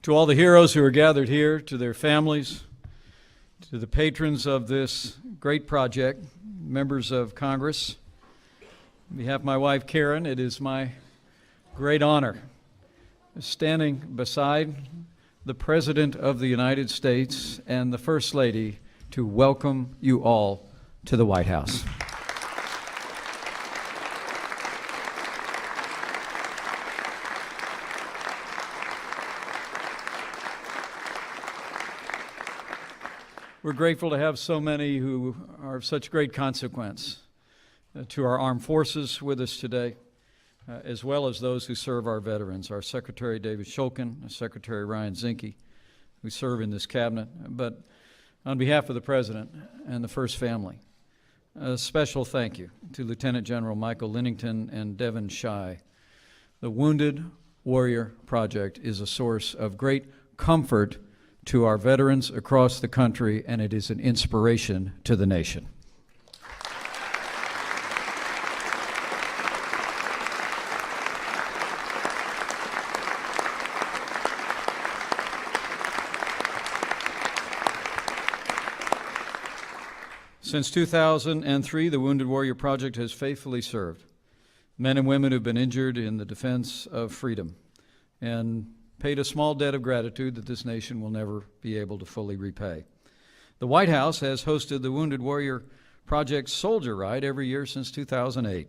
To all the heroes who are gathered here, to their families, to the patrons of this great project, members of Congress, on behalf of my wife Karen, it is my great honor standing beside the President of the United States and the First Lady to welcome you all to the White House. We're grateful to have so many who are of such great consequence to our armed forces with us today, as well as those who serve our veterans, our Secretary David Shulkin, Secretary Ryan Zinke, who serve in this cabinet. But on behalf of the President and the First Family, a special thank you to Lieutenant General Michael Linnington and Devin Shai. The Wounded Warrior Project is a source of great comfort to our veterans across the country, and it is an inspiration to the nation. Since 2003, the Wounded Warrior Project has faithfully served men and women who've been injured in the defense of freedom and paid a small debt of gratitude that this nation will never be able to fully repay. The White House has hosted the Wounded Warrior Project Soldier Ride every year since 2008.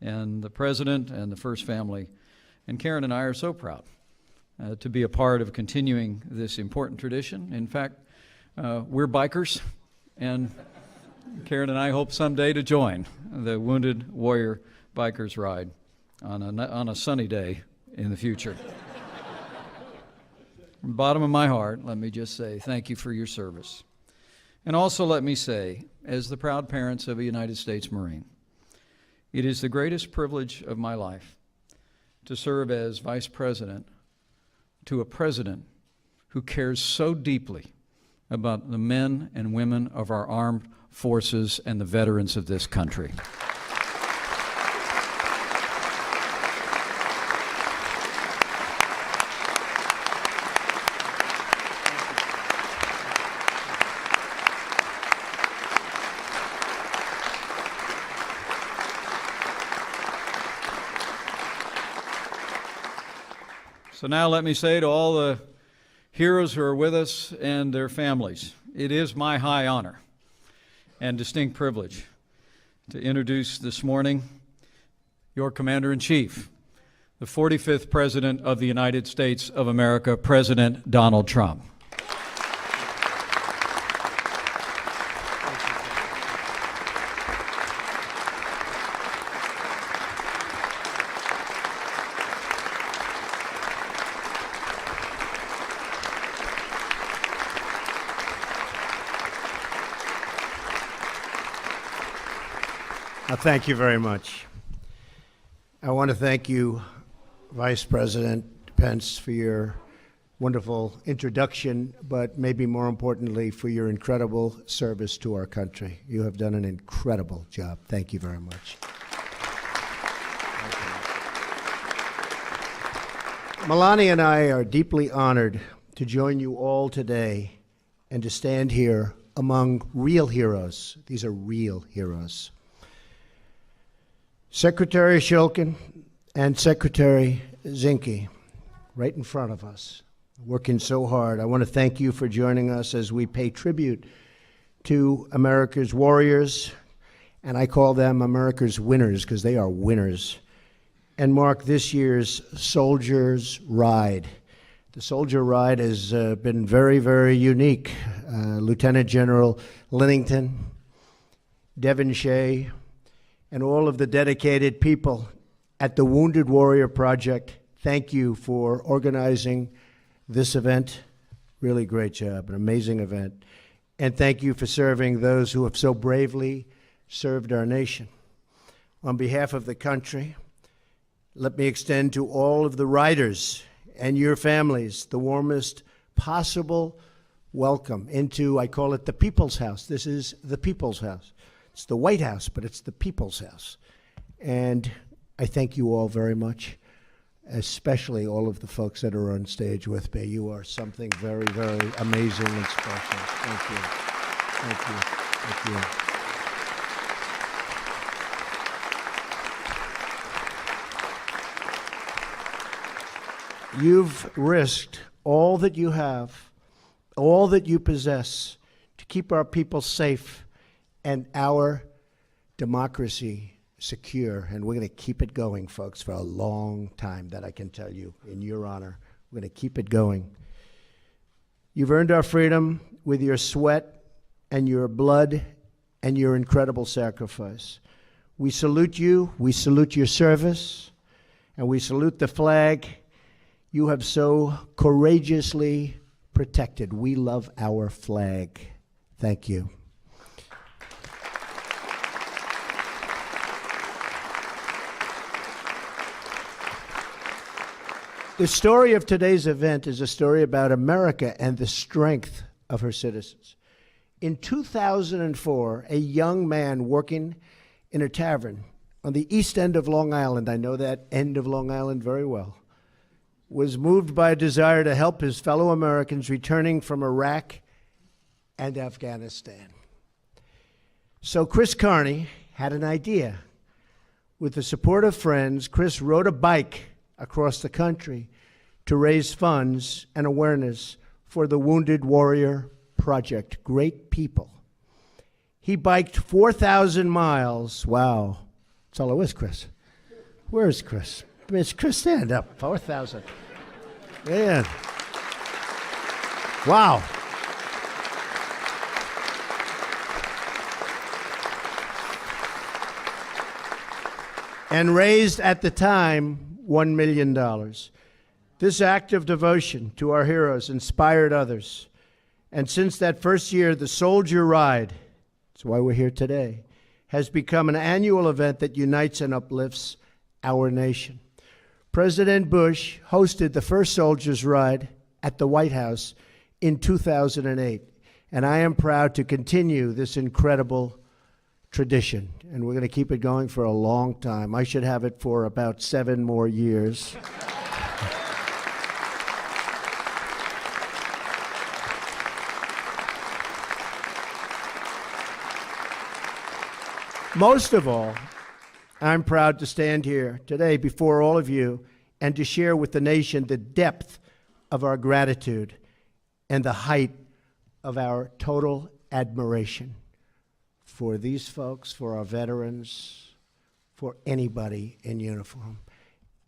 And the President and the First Family and Karen and I are so proud to be a part of continuing this important tradition. In fact, we're bikers, and Karen and I hope someday to join the Wounded Warrior Bikers Ride on a sunny day in the future. From the bottom of my heart, let me just say thank you for your service. And also let me say, as the proud parents of a United States Marine, it is the greatest privilege of my life to serve as Vice President to a President who cares so deeply about the men and women of our armed forces and the veterans of this country. So now let me say to all the heroes who are with us and their families, it is my high honor and distinct privilege to introduce this morning your Commander-in-Chief, the 45th President of the United States of America, President Donald Trump. Thank you very much. I want to thank you, Vice President Pence, for your wonderful introduction, but maybe more importantly, for your incredible service to our country. You have done an incredible job. Thank you very much. Melania and I are deeply honored to join you all today and to stand here among real heroes. These are real heroes. Secretary Shulkin and Secretary Zinke, right in front of us, working so hard. I want to thank you for joining us as we pay tribute to America's warriors, and I call them America's winners because they are winners, and mark this year's Soldier's Ride. The Soldier Ride has been very, very unique. Lieutenant General Linnington, Devin Shai, and all of the dedicated people at the Wounded Warrior Project, thank you for organizing this event. Really great job, an amazing event. And thank you for serving those who have so bravely served our nation. On behalf of the country, let me extend to all of the riders and your families the warmest possible welcome into, I call it the People's House. This is the People's House. It's the White House, but it's the People's House. And I thank you all very much. especially all of the folks that are on stage with me. You are something very, very amazing and special. Thank you. Thank you. Thank you. You've risked all that you have, all that you possess, to keep our people safe and our democracy secure. And we're going to keep it going, folks, for a long time, that I can tell you, in your honor. We're going to keep it going. You've earned our freedom with your sweat and your blood and your incredible sacrifice. We salute you, we salute your service, and we salute the flag you have so courageously protected. We love our flag. Thank you. The story of today's event is a story about America and the strength of her citizens. In 2004, a young man working in a tavern on the east end of Long Island, I know that end of Long Island very well, was moved by a desire to help his fellow Americans returning from Iraq and Afghanistan. So Chris Carney had an idea. With the support of friends, Chris rode a bike across the country to raise funds and awareness for the Wounded Warrior Project. Great people. He biked 4,000 miles. Wow. That's all it was, Chris. Where's Chris? Miss Chris, stand up. 4,000. Man. Wow. And raised at the time $1 million. This act of devotion to our heroes inspired others. And since that first year, the Soldier Ride, that's why we're here today, has become an annual event that unites and uplifts our nation. President Bush hosted the first Soldier's Ride at the White House in 2008, and I am proud to continue this incredible tradition, and we're going to keep it going for a long time. I should have it for about 7 more years. Most of all, I'm proud to stand here today before all of you and to share with the nation the depth of our gratitude and the height of our total admiration for these folks, for our veterans, for anybody in uniform.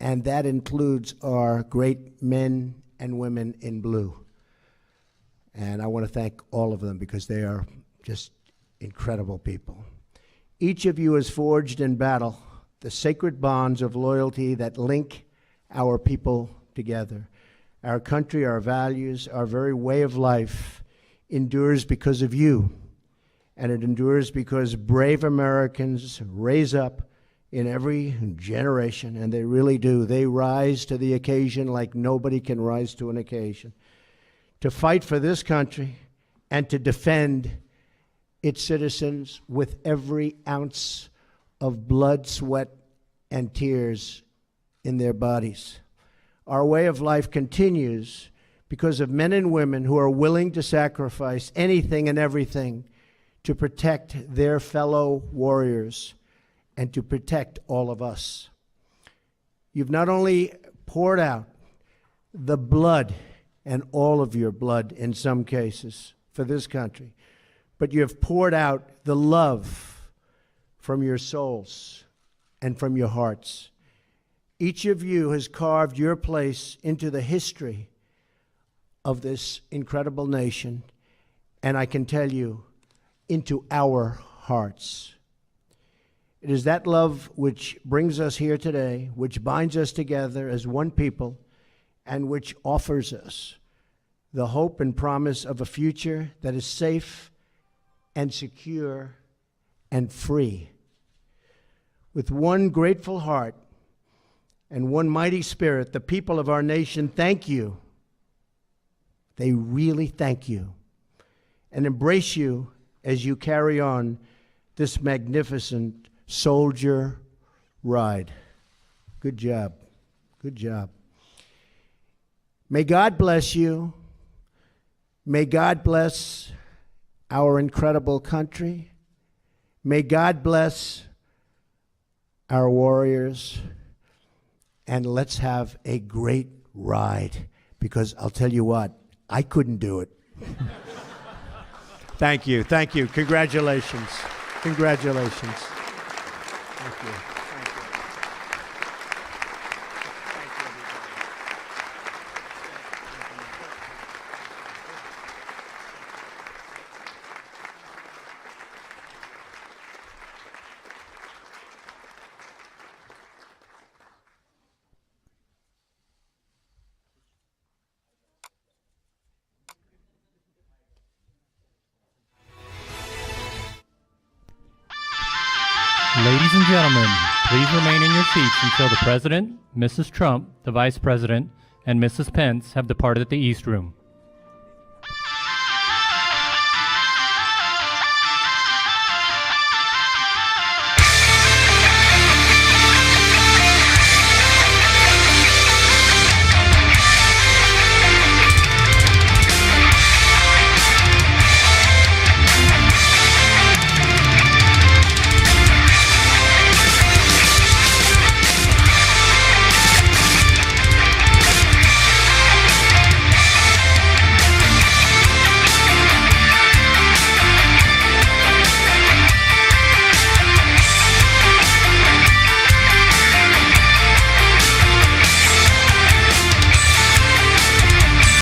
And that includes our great men and women in blue. And I want to thank all of them because they are just incredible people. Each of you has forged in battle the sacred bonds of loyalty that link our people together. Our country, our values, our very way of life endures because of you. And it endures because brave Americans raise up in every generation, and they really do. They rise to the occasion like nobody can rise to an occasion, to fight for this country and to defend its citizens with every ounce of blood, sweat, and tears in their bodies. Our way of life continues because of men and women who are willing to sacrifice anything and everything to protect their fellow warriors and to protect all of us. You've not only poured out the blood, and all of your blood in some cases, for this country, but you have poured out the love from your souls and from your hearts. Each of you has carved your place into the history of this incredible nation, and I can tell you, into our hearts. It is that love which brings us here today, which binds us together as one people, and which offers us the hope and promise of a future that is safe and secure and free. With one grateful heart and one mighty spirit, the people of our nation thank you. They really thank you and embrace you as you carry on this magnificent soldier ride. Good job. Good job. May God bless you. May God bless our incredible country. May God bless our warriors. And let's have a great ride, because I'll tell you what, I couldn't do it. Thank you. Thank you. Congratulations. Congratulations. Thank you. Ladies and gentlemen, please remain in your seats until the President, Mrs. Trump, the Vice President, and Mrs. Pence have departed the East Room.